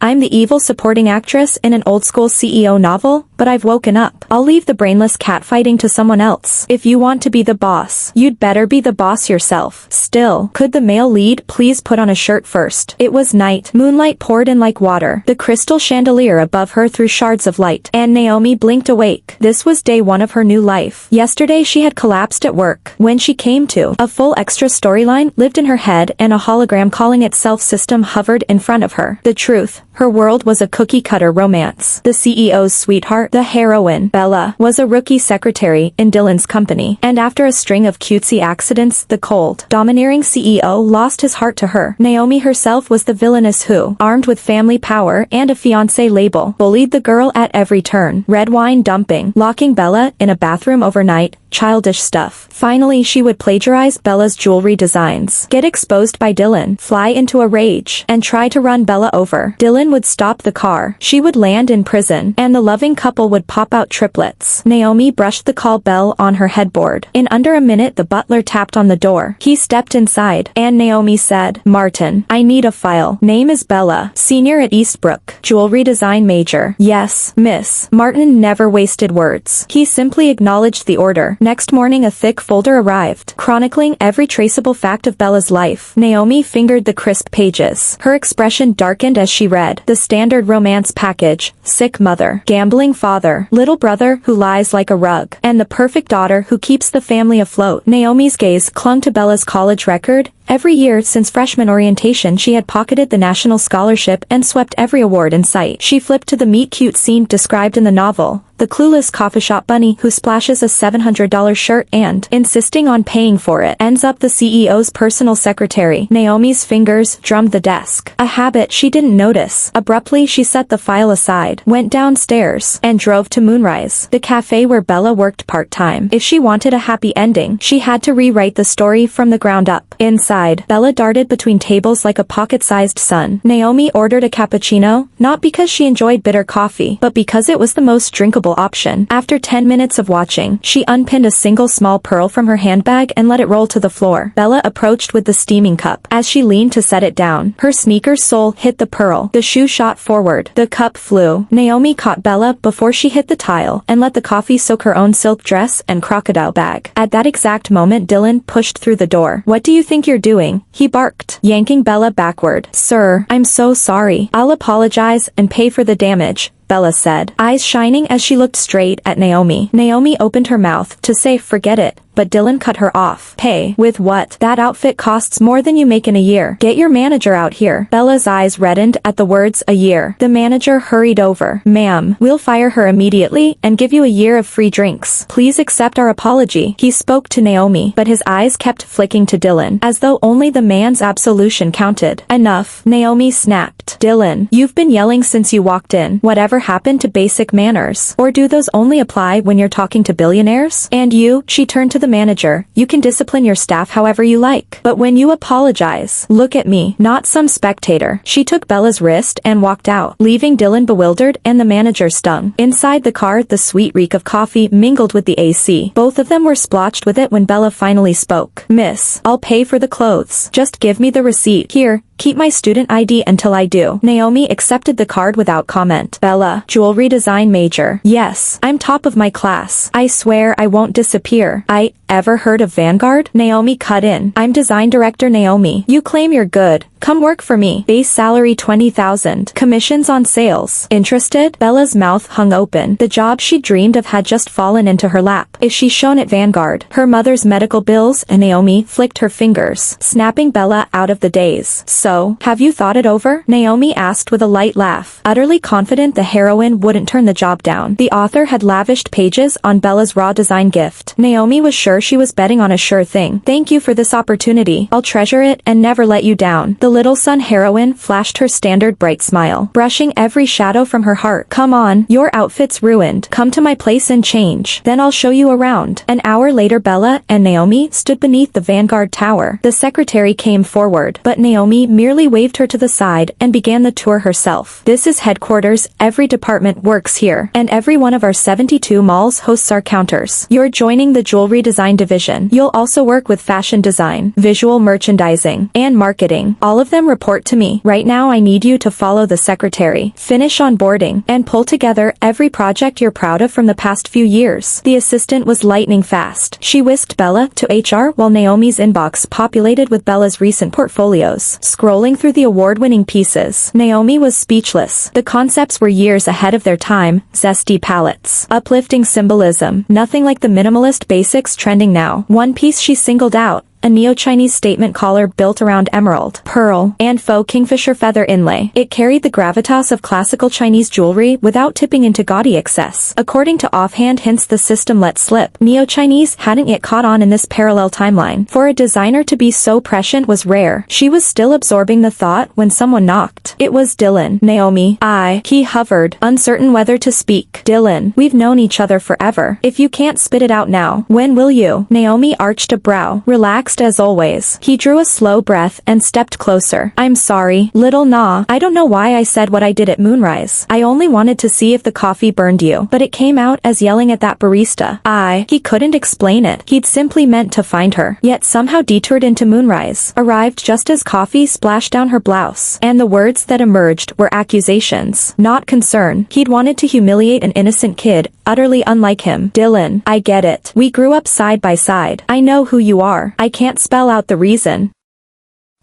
I'm the evil supporting actress in an old-school CEO novel, but I've woken up. I'll leave the brainless catfighting to someone else. If you want to be the boss, you'd better be the boss yourself. Still, could the male lead please put on a shirt first? It was night. Moonlight poured in like water. The crystal chandelier above her threw shards of light, and Naomi blinked awake. This was day one of her new life. Yesterday she had collapsed at work. When she came to, a full extra storyline lived in her head and a hologram calling itself system hovered in front of her. The truth. Her world was a cookie-cutter romance. The CEO's sweetheart, the heroine, Bella, was a rookie secretary in Dylan's company. And after a string of cutesy accidents, the cold, domineering CEO lost his heart to her. Naomi herself was the villainess who, armed with family power and a fiancé label, bullied the girl at every turn. Red wine dumping, locking Bella in a bathroom overnight, childish stuff. Finally she would plagiarize Bella's jewelry designs, get exposed by Dylan, fly into a rage, and try to run Bella over. Dylan would stop the car, she would land in prison, and the loving couple would pop out triplets. Naomi brushed the call bell on her headboard. In under a minute the butler tapped on the door. He stepped inside, and Naomi said, "Martin, I need a file. Name is Bella, senior at Eastbrook, jewelry design major." "Yes, miss." Martin never wasted words. He simply acknowledged the order. Next morning a thick folder arrived, chronicling every traceable fact of Bella's life. Naomi fingered the crisp pages. Her expression darkened as she read. The standard romance package: sick mother, gambling father, little brother who lies like a rug, and the perfect daughter who keeps the family afloat. Naomi's gaze clung to Bella's college record. Every year since freshman orientation she had pocketed the national scholarship and swept every award in sight. She flipped to the meet-cute scene described in the novel. The clueless coffee shop bunny who splashes a $700 shirt and, insisting on paying for it, ends up the CEO's personal secretary. Naomi's fingers drummed the desk, a habit she didn't notice. Abruptly she set the file aside, went downstairs, and drove to Moonrise, the cafe where Bella worked part-time. If she wanted a happy ending, she had to rewrite the story from the ground up. Inside, Bella darted between tables like a pocket-sized sun. Naomi ordered a cappuccino, not because she enjoyed bitter coffee, but because it was the most drinkable option. After 10 minutes of watching, she unpinned a single small pearl from her handbag and let it roll to the floor. Bella approached with the steaming cup. As she leaned to set it down, her sneaker's sole hit the pearl. The shoe shot forward. The cup flew. Naomi caught Bella before she hit the tile and let the coffee soak her own silk dress and crocodile bag. At that exact moment Dylan pushed through the door. "What do you think you're doing?" he barked, yanking Bella backward. "Sir, I'm so sorry. I'll apologize and pay for the damage," Bella said, eyes shining as she looked straight at Naomi. Naomi opened her mouth to say forget it, but Dylan cut her off. "Pay? With what? That outfit costs more than you make in a year. Get your manager out here." Bella's eyes reddened at the words a year. The manager hurried over. "Ma'am, we'll fire her immediately and give you a year of free drinks. Please accept our apology." He spoke to Naomi, but his eyes kept flicking to Dylan, as though only the man's absolution counted. "Enough," Naomi snapped. "Dylan, you've been yelling since you walked in. Whatever happened to basic manners? Or do those only apply when you're talking to billionaires? And you," she turned to the manager, "you can discipline your staff however you like. But when you apologize, look at me, not some spectator." She took Bella's wrist and walked out, leaving Dylan bewildered and the manager stung. Inside the car, the sweet reek of coffee mingled with the AC. Both of them were splotched with it when Bella finally spoke. "Miss, I'll pay for the clothes. Just give me the receipt. Here, keep my student ID until I do." Naomi accepted the card without comment. "Bella, jewelry design major." "Yes, I'm top of my class. I swear I won't disappear." Ever heard of Vanguard?" Naomi cut in. "I'm design director Naomi. You claim you're good. Come work for me. Base salary $20,000. Commissions on sales. Interested?" Bella's mouth hung open. The job she dreamed of had just fallen into her lap. If she shone at Vanguard, her mother's medical bills, and Naomi flicked her fingers, snapping Bella out of the daze. "So, have you thought it over?" Naomi asked with a light laugh, utterly confident the heroine wouldn't turn the job down. The author had lavished pages on Bella's raw design gift. Naomi was sure she was betting on a sure thing. "Thank you for this opportunity. I'll treasure it and never let you down." The little sun heroine flashed her standard bright smile, brushing every shadow from her heart. "Come on, your outfit's ruined. Come to my place and change. Then I'll show you around." An hour later Bella and Naomi stood beneath the Vanguard Tower. The secretary came forward, but Naomi merely waved her to the side and began the tour herself. "This is headquarters. Every department works here, and every one of our 72 malls hosts our counters. You're joining the jewelry design division. You'll also work with fashion design, visual merchandising, and marketing. All All of them report to me. Right now I need you to follow the secretary, finish onboarding, and pull together every project you're proud of from the past few years. The assistant was lightning fast. She whisked Bella to HR while Naomi's inbox populated with Bella's recent portfolios. Scrolling through the award-winning pieces, Naomi was speechless. The concepts were years ahead of their time, zesty palettes, uplifting symbolism, nothing like the minimalist basics trending now. One piece she singled out: a neo-Chinese statement collar built around emerald, pearl, and faux kingfisher feather inlay. It carried the gravitas of classical Chinese jewelry without tipping into gaudy excess. According to offhand hints the system let slip, neo-Chinese hadn't yet caught on in this parallel timeline. For a designer to be so prescient was rare. She was still absorbing the thought when someone knocked. It was Dylan. Naomi. He hovered, uncertain whether to speak. Dylan, we've known each other forever. If you can't spit it out now, when will you? Naomi arched a brow, relaxed as always. He drew a slow breath and stepped closer. I'm sorry, little Na. I don't know why I said what I did at Moonrise. I only wanted to see if the coffee burned you, but it came out as yelling at that barista. He couldn't explain it. He'd simply meant to find her, yet somehow detoured into Moonrise, arrived just as coffee splashed down her blouse, and the words that emerged were accusations, not concern. He'd wanted to humiliate an innocent kid, utterly unlike him. Dylan, I get it. We grew up side by side. I know who you are. I can't spell out the reason.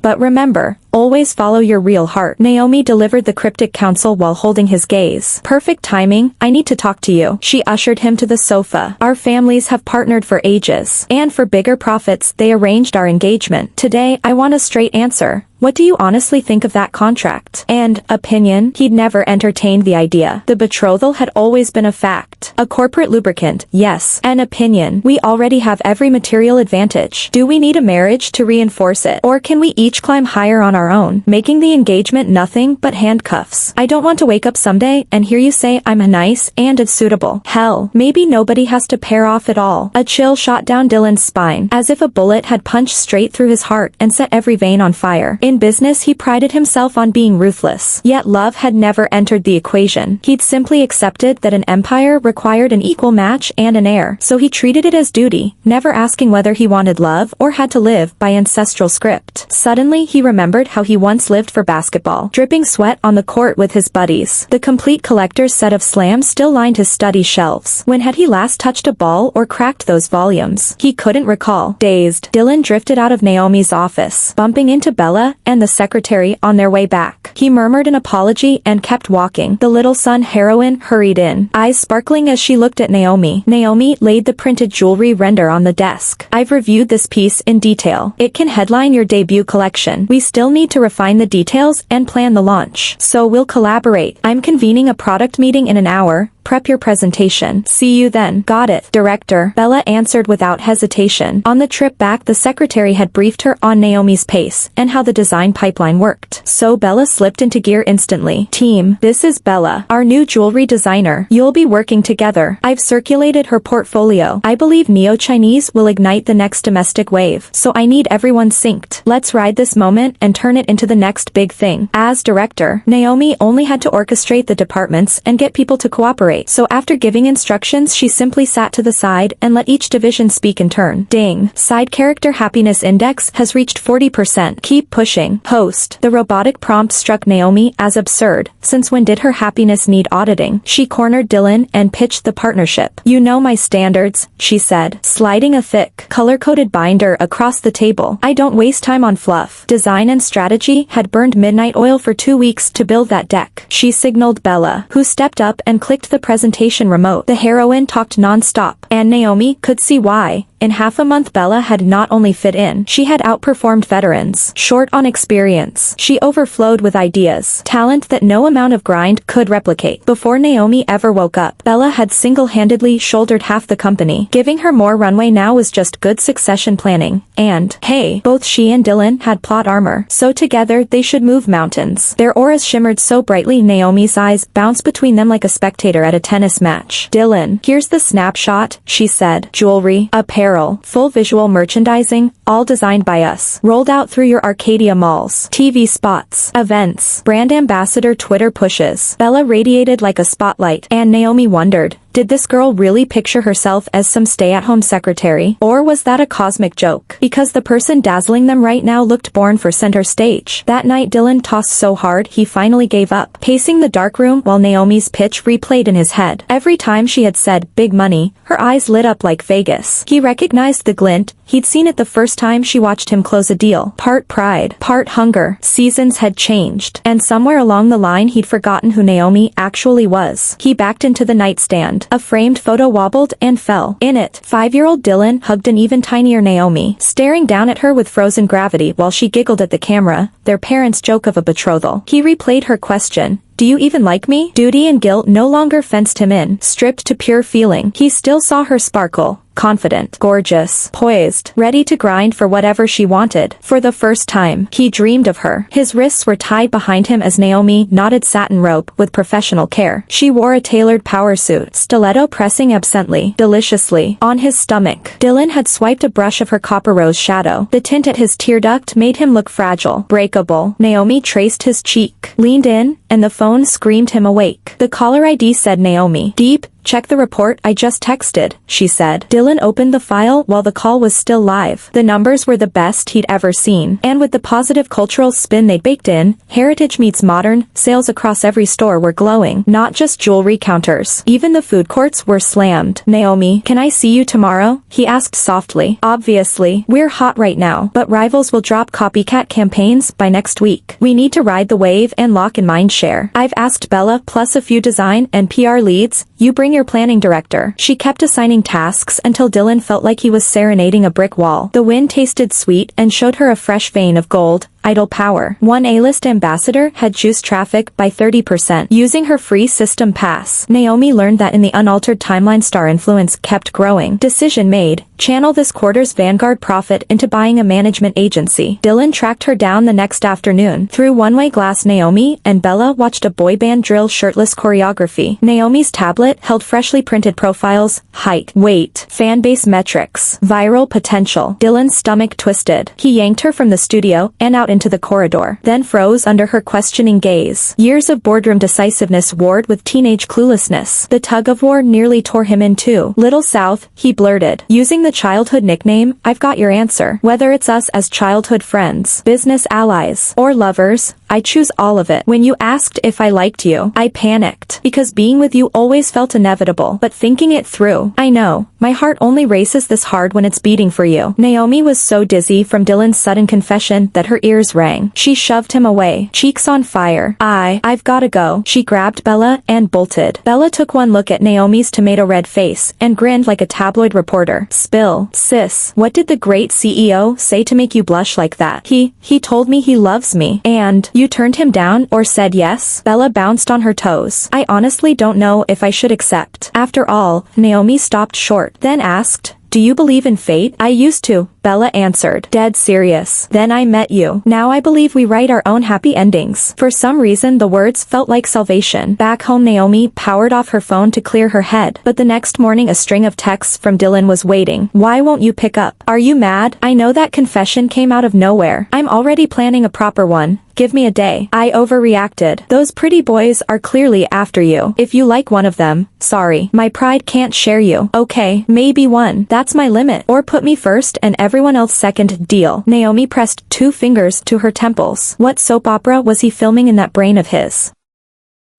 But remember, always follow your real heart. Naomi delivered the cryptic counsel while holding his gaze. Perfect timing, I need to talk to you. She ushered him to the sofa. Our families have partnered for ages, and for bigger profits they arranged our engagement. Today, I want a straight answer. What do you honestly think of that contract? And, opinion, he'd never entertained the idea. The betrothal had always been a fact. A corporate lubricant, yes. An opinion, we already have every material advantage. Do we need a marriage to reinforce it? Or can we each climb higher on our own, making the engagement nothing but handcuffs? I don't want to wake up someday and hear you say I'm nice and unsuitable. Hell, maybe nobody has to pair off at all. A chill shot down Dylan's spine, as if a bullet had punched straight through his heart and set every vein on fire. In business he prided himself on being ruthless, yet love had never entered the equation. He'd simply accepted that an empire required an equal match and an heir, so he treated it as duty, never asking whether he wanted love or had to live by ancestral script. Suddenly he remembered how he once lived for basketball, dripping sweat on the court with his buddies. The complete collector's set of slams still lined his study shelves. When had he last touched a ball or cracked those volumes? He couldn't recall. Dazed, Dylan drifted out of Naomi's office, bumping into Bella and the secretary on their way back. He murmured an apology and kept walking. The little son heroine hurried in, eyes sparkling as she looked at Naomi. Naomi laid the printed jewelry render on the desk. I've reviewed this piece in detail. It can headline your debut collection. We still need to refine the details and plan the launch, so we'll collaborate. I'm convening a product meeting in an hour. Prep your presentation. See you then. Got it, Director. Bella answered without hesitation. On the trip back the secretary had briefed her on Naomi's pace and how the design pipeline worked. So Bella slipped into gear instantly. Team, this is Bella, our new jewelry designer. You'll be working together. I've circulated her portfolio. I believe Neo-Chinese will ignite the next domestic wave, so I need everyone synced. Let's ride this moment and turn it into the next big thing. As director, Naomi only had to orchestrate the departments and get people to cooperate. So after giving instructions she simply sat to the side and let each division speak in turn. Ding. Side character happiness index has reached 40%. Keep pushing. Host. The robotic prompt struck Naomi as absurd. Since when did her happiness need auditing? She cornered Dylan and pitched the partnership. You know my standards, she said, sliding a thick, color-coded binder across the table. I don't waste time on fluff. Design and strategy had burned midnight oil for 2 weeks to build that deck. She signaled Bella, who stepped up and clicked the presentation remote. The heroine talked non-stop, and Naomi could see why. In half a month Bella had not only fit in, she had outperformed veterans. Short on experience, she overflowed with ideas, talent that no amount of grind could replicate. Before Naomi ever woke up, Bella had single-handedly shouldered half the company. Giving her more runway now was just good succession planning. And, hey, both she and Dylan had plot armor, so together they should move mountains. Their auras shimmered so brightly Naomi's eyes bounced between them like a spectator at a tennis match. Dylan, here's the snapshot, she said. Jewelry, apparel, full visual merchandising, all designed by us. Rolled out through your Arcadia malls. TV spots, events, brand ambassador Twitter pushes. Bella radiated like a spotlight, and Naomi wondered, Did this girl really picture herself as some stay-at-home secretary? Or was that a cosmic joke? Because the person dazzling them right now looked born for center stage. That night Dylan tossed so hard he finally gave up, pacing the dark room while Naomi's pitch replayed in his head. Every time she had said, "big money," her eyes lit up like Vegas. He recognized the glint. He'd seen it the first time she watched him close a deal. Part pride, part hunger. Seasons had changed. And somewhere along the line he'd forgotten who Naomi actually was. He backed into the nightstand. A framed photo wobbled and fell. In it, 5-year-old Dylan hugged an even tinier Naomi, staring down at her with frozen gravity while she giggled at the camera, their parents' joke of a betrothal. He replayed her question. "Do you even like me?" Duty and guilt no longer fenced him in. Stripped to pure feeling, he still saw her sparkle. Confident, gorgeous, poised, ready to grind for whatever she wanted. For the first time, he dreamed of her. His wrists were tied behind him as Naomi knotted satin rope with professional care. She wore a tailored power suit, stiletto pressing absently, deliciously, on his stomach. Dylan had swiped a brush of her copper rose shadow. The tint at his tear duct made him look fragile, breakable. Naomi traced his cheek, leaned in, and the phone screamed him awake. The caller ID said Naomi. "Deep, check the report I just texted," she said. Dylan opened the file while the call was still live. The numbers were the best he'd ever seen. And with the positive cultural spin they'd baked in, heritage meets modern, sales across every store were glowing. Not just jewelry counters. Even the food courts were slammed. "Naomi, can I see you tomorrow?" he asked softly. "Obviously, we're hot right now, but rivals will drop copycat campaigns by next week. We need to ride the wave and lock in mind share. I've asked Bella plus a few design and PR leads. You bring your planning director." She kept assigning tasks until Dylan felt like he was serenading a brick wall. The wind tasted sweet and showed her a fresh vein of gold. Idle power. One A-list ambassador had juiced traffic by 30% using her free system pass. Naomi learned that in the unaltered timeline star influence kept growing. Decision made. Channel this quarter's Vanguard profit into buying a management agency. Dylan tracked her down the next afternoon. Through one-way glass Naomi and Bella watched a boy band drill shirtless choreography. Naomi's tablet held freshly printed profiles, height, weight, fanbase metrics, viral potential. Dylan's stomach twisted. He yanked her from the studio and out into the corridor, then froze under her questioning gaze. Years of boardroom decisiveness warred with teenage cluelessness. The tug-of-war nearly tore him in two. "Little South," he blurted, using the childhood nickname, "I've got your answer. Whether it's us as childhood friends, business allies, or lovers, I choose all of it. When you asked if I liked you, I panicked, because being with you always felt inevitable, but thinking it through, I know, my heart only races this hard when it's beating for you." Naomi was so dizzy from Dylan's sudden confession that her ears rang. She shoved him away, cheeks on fire. I've gotta go." She grabbed Bella and bolted. Bella took one look at Naomi's tomato-red face and grinned like a tabloid reporter. "Spill, sis. What did the great CEO say to make you blush like that?" He told me he loves me. "And you turned him down or said yes?" Bella bounced on her toes. "I honestly don't know if I should accept." After all, Naomi stopped short, then asked, "Do you believe in fate?" "I used to," Bella answered, dead serious. "Then I met you. Now I believe we write our own happy endings." For some reason the words felt like salvation. Back home Naomi powered off her phone to clear her head, but the next morning a string of texts from Dylan was waiting. "Why won't you pick up? Are you mad? I know that confession came out of nowhere. I'm already planning a proper one. Give me a day. I overreacted. Those pretty boys are clearly after you. If you like one of them, sorry. My pride can't share you. Okay, maybe one. That's my limit. Or put me first and everyone else second. Deal." Naomi pressed 2 fingers to her temples. What soap opera was he filming in that brain of his?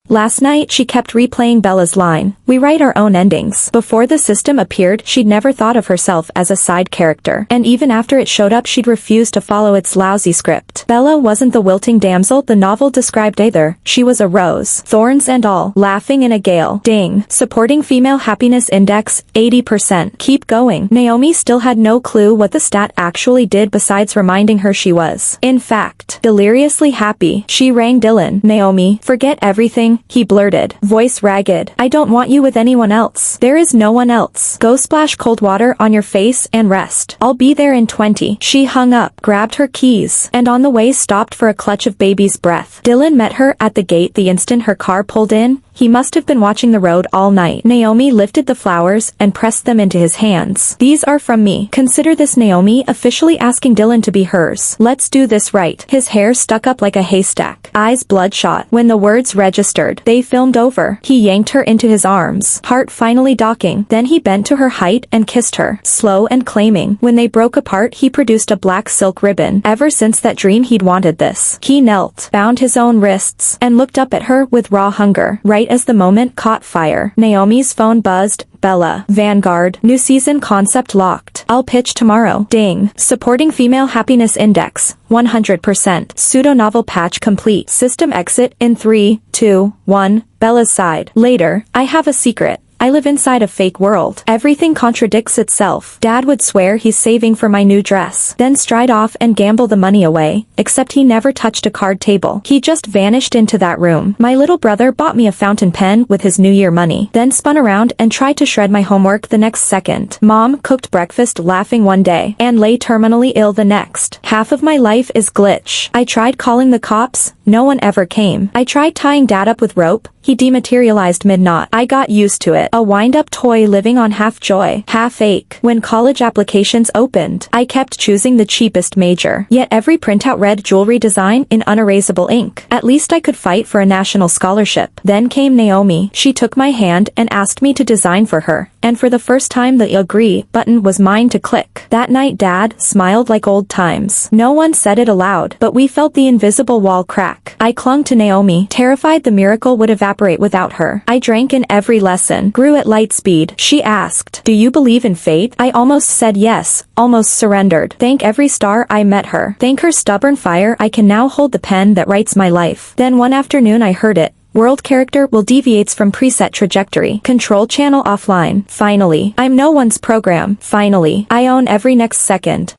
Last night she kept replaying Bella's line, "We write our own endings." Before the system appeared she'd never thought of herself as a side character, and even after it showed up she'd refused to follow its lousy script. Bella wasn't the wilting damsel the novel described either. She was a rose, thorns and all, laughing in a gale. Ding. Supporting female happiness index, 80%. Keep going. Naomi still had no clue what the stat actually did besides reminding her she was, in fact, deliriously happy. She rang Dylan. "Naomi, forget everything," he blurted, voice ragged. "I don't want you with anyone else. There is no one else. Go splash cold water on your face and rest. I'll be there in 20. She hung up, grabbed her keys, and on the way stopped for a clutch of baby's breath. Dylan met her at the gate the instant her car pulled in. He must have been watching the road all night. Naomi lifted the flowers and pressed them into his hands. These are from me. Consider this. Naomi officially asking Dylan to be hers. Let's do this right. His hair stuck up like a haystack. Eyes bloodshot. When the words registered, they filmed over. He yanked her into his arms. Heart finally docking. Then he bent to her height and kissed her. Slow and claiming. When they broke apart, he produced a black silk ribbon. Ever since that dream, he'd wanted this. He knelt, bound his own wrists, and looked up at her with raw hunger. Right as the moment caught fire, Naomi's phone buzzed. Bella. Vanguard. New season concept locked. I'll pitch tomorrow. Ding. Supporting female happiness index. 100%. Pseudo-novel patch complete. System exit in 3, 2, 1. Bella's side. Later. I have a secret. I live inside a fake world. Everything contradicts itself. Dad would swear he's saving for my new dress, then stride off and gamble the money away, except he never touched a card table. He just vanished into that room. My little brother bought me a fountain pen with his New Year money, then spun around and tried to shred my homework the next second. Mom cooked breakfast laughing one day, and lay terminally ill the next. Half of my life is glitch. I tried calling the cops. No one ever came. I tried tying Dad up with rope. He dematerialized mid-knot. I got used to it. A wind-up toy living on half joy, half ache. When college applications opened, I kept choosing the cheapest major. Yet every printout read jewelry design in unerasable ink. At least I could fight for a national scholarship. Then came Naomi. She took my hand and asked me to design for her. And for the first time the agree button was mine to click. That night Dad smiled like old times. No one said it aloud, but we felt the invisible wall crack. I clung to Naomi, terrified the miracle would evaporate without her. I drank in every lesson, grew at light speed. She asked, "Do you believe in fate?" I almost said yes, almost surrendered. Thank every star I met her. Thank her stubborn fire I can now hold the pen that writes my life. Then one afternoon I heard it. World character will deviates from preset trajectory. Control channel offline. Finally. I'm no one's program. Finally. I own every next second.